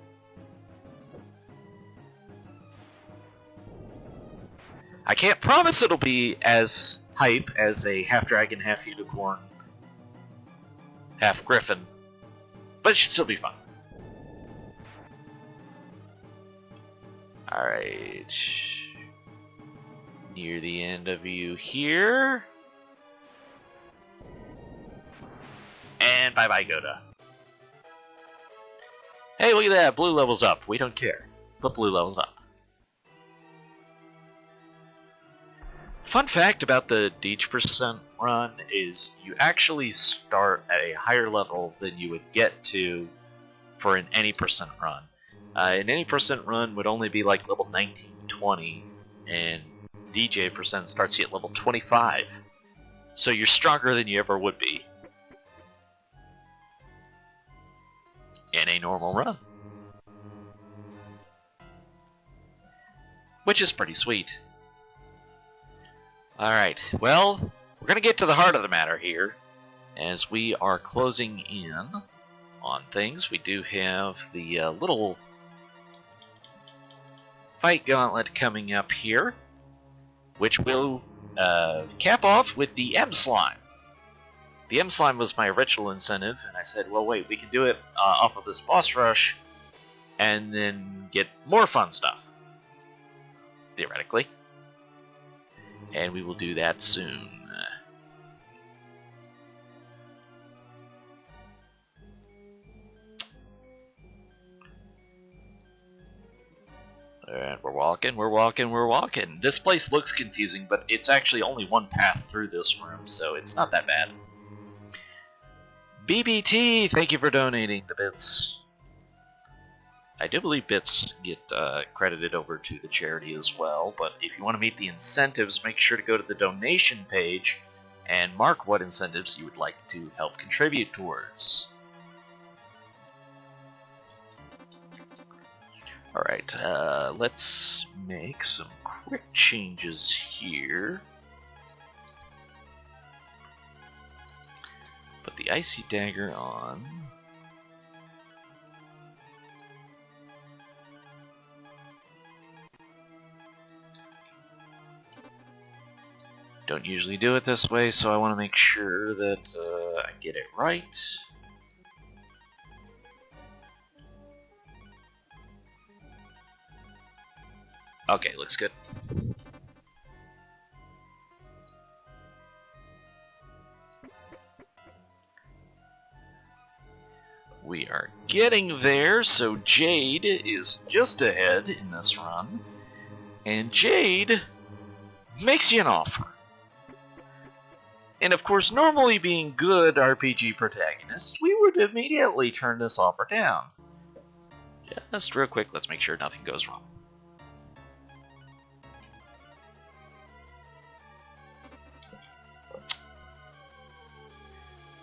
I can't promise it'll be as hype as a half dragon, half unicorn, half griffin, but it should still be fun. Alright. Near the end of you here. And bye-bye, Goda. Hey, look at that. Blue levels up. We don't care. But blue levels up. Fun fact about the Deej percent run is you actually start at a higher level than you would get to for an any percent run. An any percent run would only be like level 19, 20, and DJ percent starts you at level 25. So you're stronger than you ever would be in a normal run. Which is pretty sweet. Alright, well, we're going to get to the heart of the matter here. As we are closing in on things, we do have the little fight gauntlet coming up here, which will cap off with the M-Slime. The M-Slime was my original incentive, and I said, well, wait, we can do it off of this boss rush, and then get more fun stuff. Theoretically. And we will do that soon. And we're walking, we're walking, we're walking. This place looks confusing, but it's actually only one path through this room, so it's not that bad. BBT, thank you for donating the bits. I do believe bits get credited over to the charity as well, but if you want to meet the incentives, make sure to go to the donation page and mark what incentives you would like to help contribute towards. Alright, let's make some quick changes here. Put the Icy Dagger on. Don't usually do it this way, so I want to make sure that I get it right. Okay, looks good. We are getting there, so Jade is just ahead in this run. And Jade makes you an offer. And of course, normally being good RPG protagonists, we would immediately turn this offer down. Just real quick, let's make sure nothing goes wrong.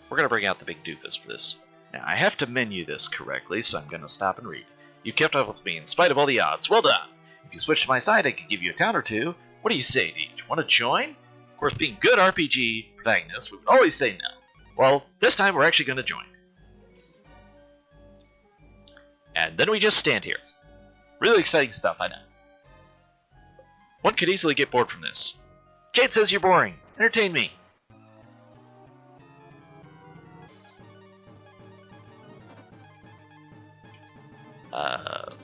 We're going to bring out the big doofus for this. Now, I have to menu this correctly, so I'm going to stop and read. You kept up with me in spite of all the odds. Well done! If you switch to my side, I could give you a town or two. What do you say, Deej? Want to join? Of course, being good RPG protagonists, we would always say no. Well, this time we're actually going to join. And then we just stand here. Really exciting stuff, I know. One could easily get bored from this. Jade says you're boring. Entertain me.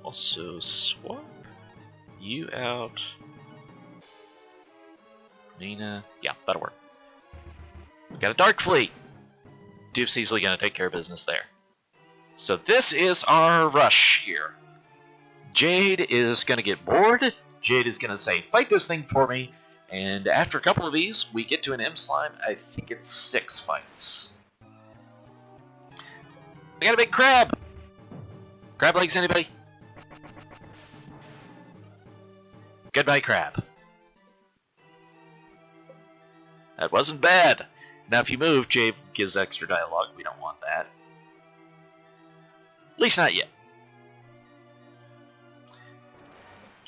Also swap you out. Nina, yeah, that'll work. We got a Dark Fleet. Dupe's easily gonna take care of business there. So this is our rush here. Jade is gonna get bored. Jade is gonna say, fight this thing for me. And after a couple of these, we get to an M-Slime. I think it's 6 fights. I got a big crab! Crab legs, anybody? Goodbye, crab. That wasn't bad. Now, if you move, Jade gives extra dialogue. We don't want that. At least not yet.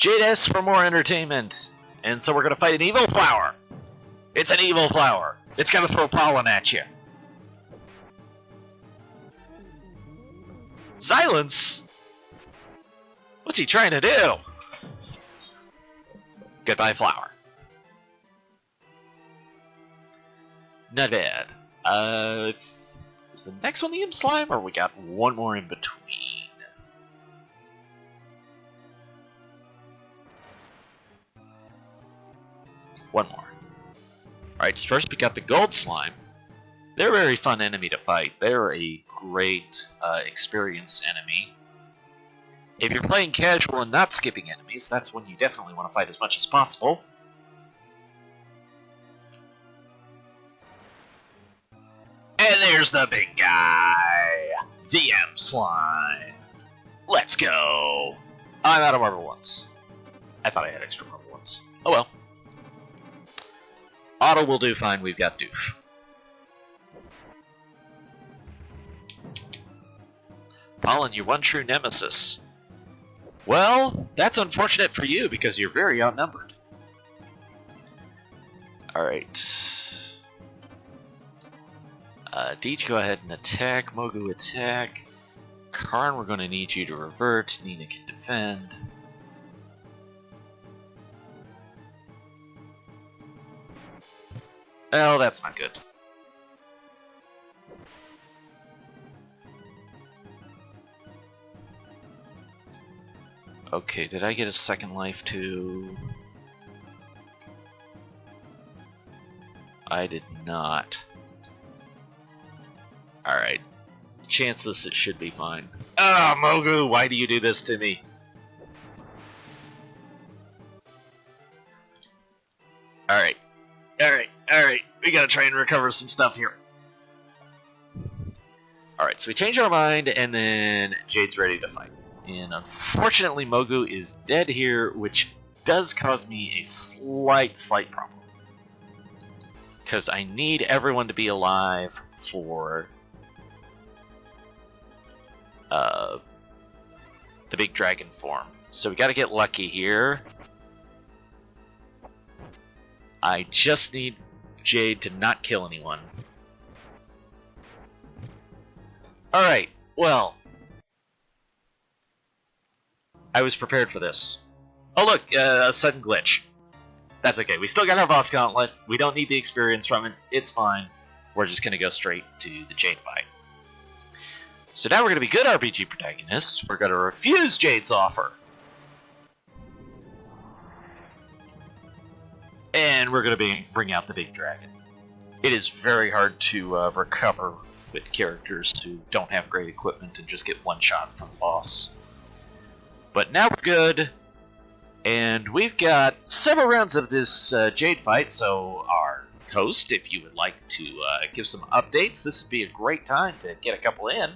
Jade asks for more entertainment, and so we're gonna fight an evil flower. It's an evil flower. It's gonna throw pollen at you. Silence? What's he trying to do? Goodbye, flower. Not bad. Is the next one the Imp Slime, or we got one more in between? One more. Alright, so first we got the Gold Slime. They're a very fun enemy to fight. They're a great experience enemy. If you're playing casual and not skipping enemies, that's when you definitely want to fight as much as possible. And there's the big guy, the Imp Slime. Let's go. I'm out of marble ones. I thought I had extra marble ones. Oh well. Auto will do fine, we've got Doof. Pollen, your one true nemesis. Well, that's unfortunate for you because you're very outnumbered. Alright. Deej, go ahead and attack. Mogu, attack. Karn, we're going to need you to revert. Nina can defend. Well, that's not good. Okay, did I get a second life too? I did not. Alright. Chanceless, it should be fine. Ah, Mogu, why do you do this to me? Alright. Alright. We gotta try and recover some stuff here. Alright, so we change our mind, and then Jade's ready to fight. And unfortunately, Mogu is dead here, which does cause me a slight problem. Because I need everyone to be alive for the big dragon form. So we gotta get lucky here. I just need Jade to not kill anyone. Alright, well. I was prepared for this. Oh look, a sudden glitch. That's okay, we still got our boss gauntlet. We don't need the experience from it. It's fine. We're just gonna go straight to the Jade fight. So now we're gonna be good RPG protagonists. We're gonna refuse Jade's offer. And we're gonna bring out the big dragon. It is very hard to recover with characters who don't have great equipment and just get one shot from the boss. But now we're good, and we've got several rounds of this Jade fight, so our host, if you would like to give some updates, this would be a great time to get a couple in.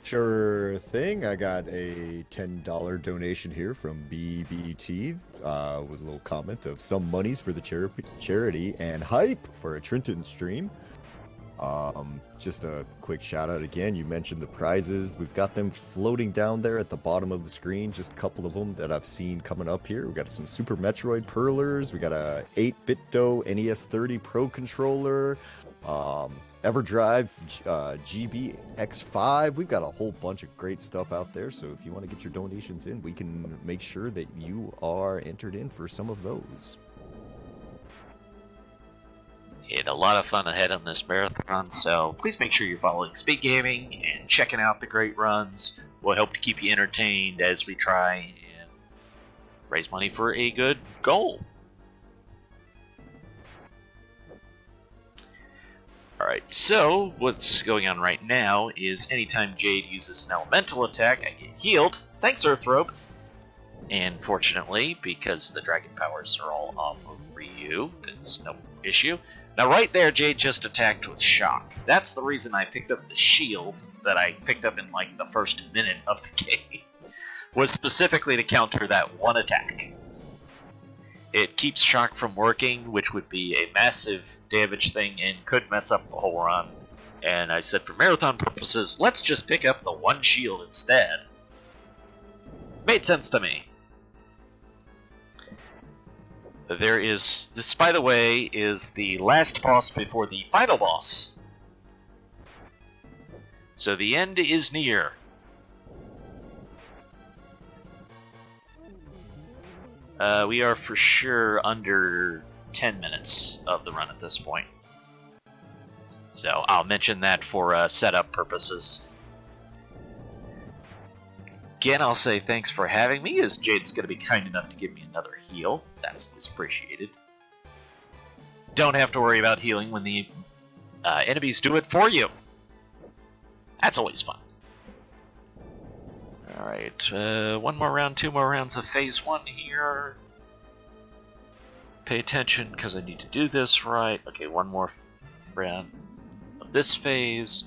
Sure thing. I got a $10 donation here from BBT with a little comment of some monies for the charity and hype for a Trinton stream. Just a quick shout out again. You mentioned the prizes. We've got them floating down there at the bottom of the screen. Just a couple of them that I've seen coming up here. We got some Super Metroid Perlers. We got a 8-bit NES 30 Pro controller. EverDrive GBX5. We've got a whole bunch of great stuff out there. So if you want to get your donations in, we can make sure that you are entered in for some of those. Had a lot of fun ahead on this marathon, so please make sure you're following SpeedGaming and checking out the great runs. We'll help to keep you entertained as we try and raise money for a good goal. Alright, so what's going on right now is anytime Jade uses an elemental attack, I get healed. Thanks, Earthrobe. And fortunately, because the dragon powers are all off of Ryu, that's no issue. Now right there, Jade just attacked with shock. That's the reason I picked up the shield that I picked up in like the first minute of the game. Was specifically to counter that one attack. It keeps shock from working, which would be a massive damage thing and could mess up the whole run. And I said for marathon purposes, let's just pick up the one shield instead. Made sense to me. There is... This, by the way, is the last boss before the final boss. So the end is near. We are for sure under 10 minutes of the run at this point. So I'll mention that for setup purposes. Again, I'll say thanks for having me, as Jade's going to be kind enough to give me another heal. That's always appreciated. Don't have to worry about healing when the enemies do it for you. That's always fun. Alright, one more round, 2 more rounds of phase 1 here. Pay attention, because I need to do this right. Okay, one more round of this phase.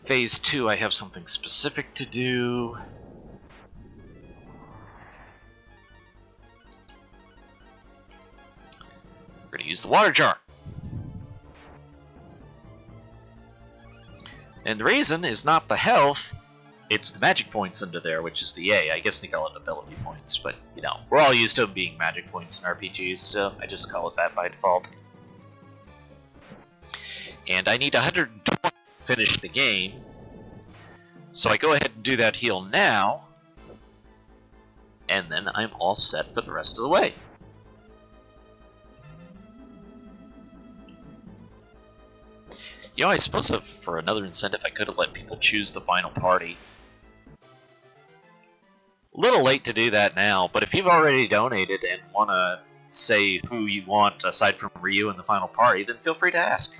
Phase 2, I have something specific to do. We're going to use the water jar. And the reason is not the health, it's the magic points under there, which is the A. I guess they call it ability points, but, you know, we're all used to them being magic points in RPGs, so I just call it that by default. And I need 120 to finish the game, so I go ahead and do that heal now, and then I'm all set for the rest of the way. You know, I suppose for another incentive, I could have let people choose the final party. A little late to do that now, but if you've already donated and want to say who you want aside from Ryu in the final party, then feel free to ask.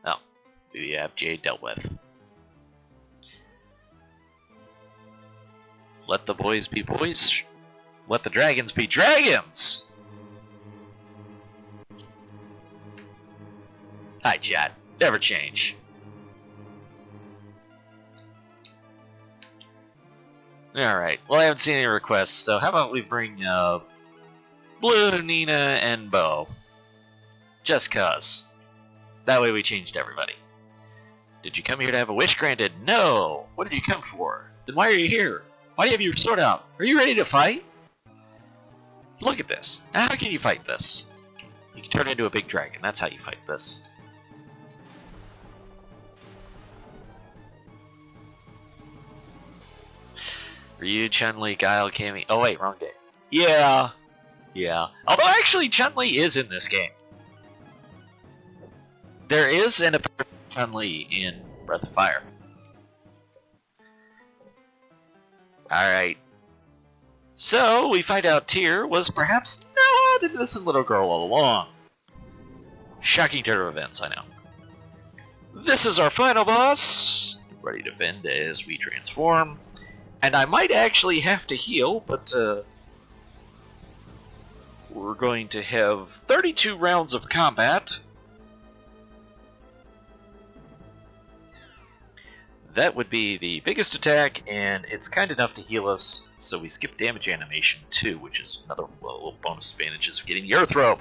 Oh, we have Jade dealt with. Let the boys be boys. Let the dragons be dragons! Hi, chat. Never change. Alright, well I haven't seen any requests, so how about we bring Blue, Nina, and Bo. Just cuz. That way we changed everybody. Did you come here to have a wish granted? No! What did you come for? Then why are you here? Why do you have your sword out? Are you ready to fight? Look at this. Now how can you fight this? You can turn into a big dragon. That's how you fight this. Ryu, Chun-Li, Guile, Cammy. Oh wait, wrong game. Yeah. Yeah. Although actually Chun-Li is in this game. There is an appearance of Chun-Li in Breath of Fire. Alright. So, we find out Tyr was perhaps not an innocent little girl all along. Shocking turn of events, I know. This is our final boss. Ready to bend as we transform. And I might actually have to heal, but we're going to have 32 rounds of combat. That would be the biggest attack, and it's kind enough to heal us, so we skip damage animation too, which is another little bonus advantages of getting the Earth Robe.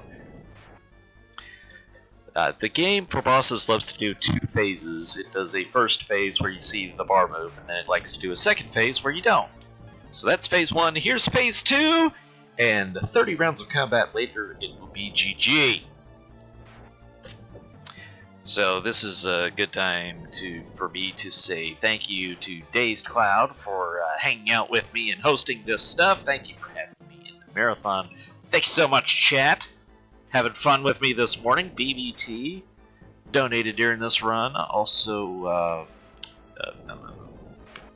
The game for bosses loves to do 2 phases. It does a first phase where you see the bar move, and then it likes to do a second phase where you don't. So that's phase 1, here's phase 2, and 30 rounds of combat later, it will be GG. So this is a good time for me to say thank you to Dazed Cloud for hanging out with me and hosting this stuff. Thank you for having me in the marathon. Thank you so much, chat. Having fun with me this morning. BBT donated during this run. Also,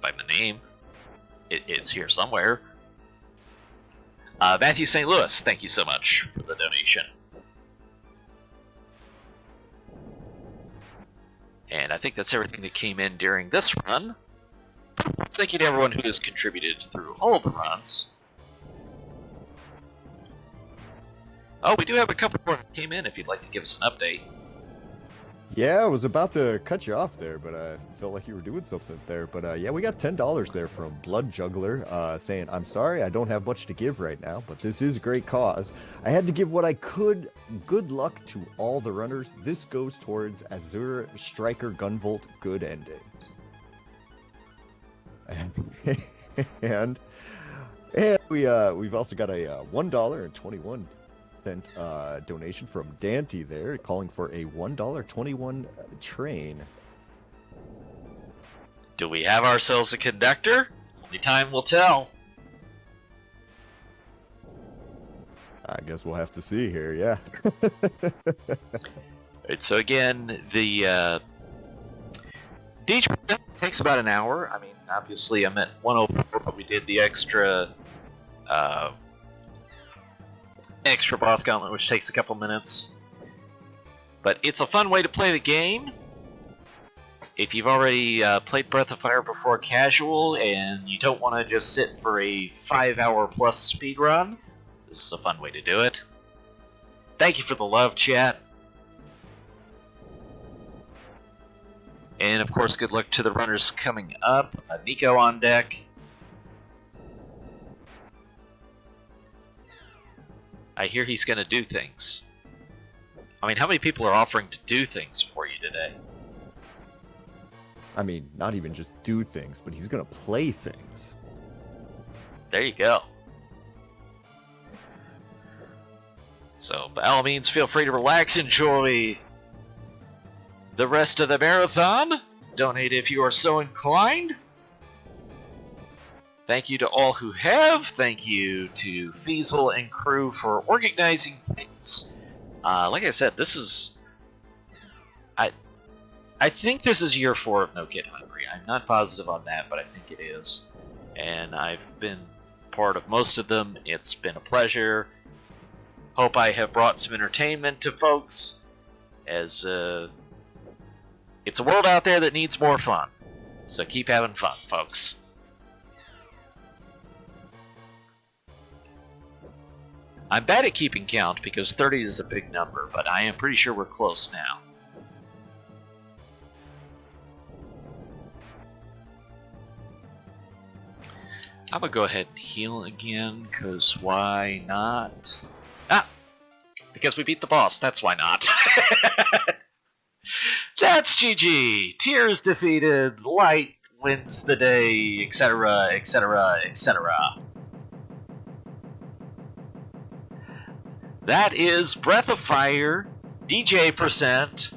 by the name, it's here somewhere. Matthew St. Louis, thank you so much for the donation. And I think that's everything that came in during this run. Thank you to everyone who has contributed through all of the runs. Oh, we do have a couple more that came in if you'd like to give us an update. Yeah, I was about to cut you off there, but I felt like you were doing something there. But yeah, we got $10 there from Blood Juggler saying, I'm sorry, I don't have much to give right now, but this is a great cause. I had to give what I could. Good luck to all the runners. This goes towards Azure Striker Gunvolt Good Ending. and we've also got a $1.21 donation from Dante there, calling for a $1.21 train. Do we have ourselves a conductor? Only time will tell. I guess we'll have to see here, yeah. Alright, so again, the DJ takes about an hour. I mean, obviously I'm at 104, but we did the extra boss gauntlet, which takes a couple minutes. But it's a fun way to play the game. If you've already played Breath of Fire before casual and you don't want to just sit for a 5-hour plus speedrun, this is a fun way to do it. Thank you for the love, chat. And of course, good luck to the runners coming up. Nico on deck. I hear he's going to do things. I mean, how many people are offering to do things for you today? I mean, not even just do things, but he's gonna play things. There you go. So, by all means, feel free to relax, enjoy the rest of the marathon. Donate if you are so inclined. Thank you to all who have. Thank you to Feasel and crew for organizing things. Like I said, this is... I think this is year 4 of No Kid Hungry. I'm not positive on that, but I think it is. And I've been part of most of them. It's been a pleasure. Hope I have brought some entertainment to folks, as it's a world out there that needs more fun. So keep having fun, folks. I'm bad at keeping count because 30 is a big number, but I am pretty sure we're close now. I'm gonna go ahead and heal again, cause why not? Ah! Because we beat the boss, that's why not. That's GG! Tears defeated, Light wins the day, etc, etc, etc. That is Breath of Fire, DJ%.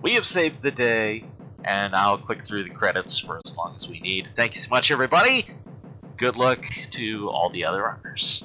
We have saved the day, and I'll click through the credits for as long as we need. Thank you so much, everybody! Good luck to all the other runners.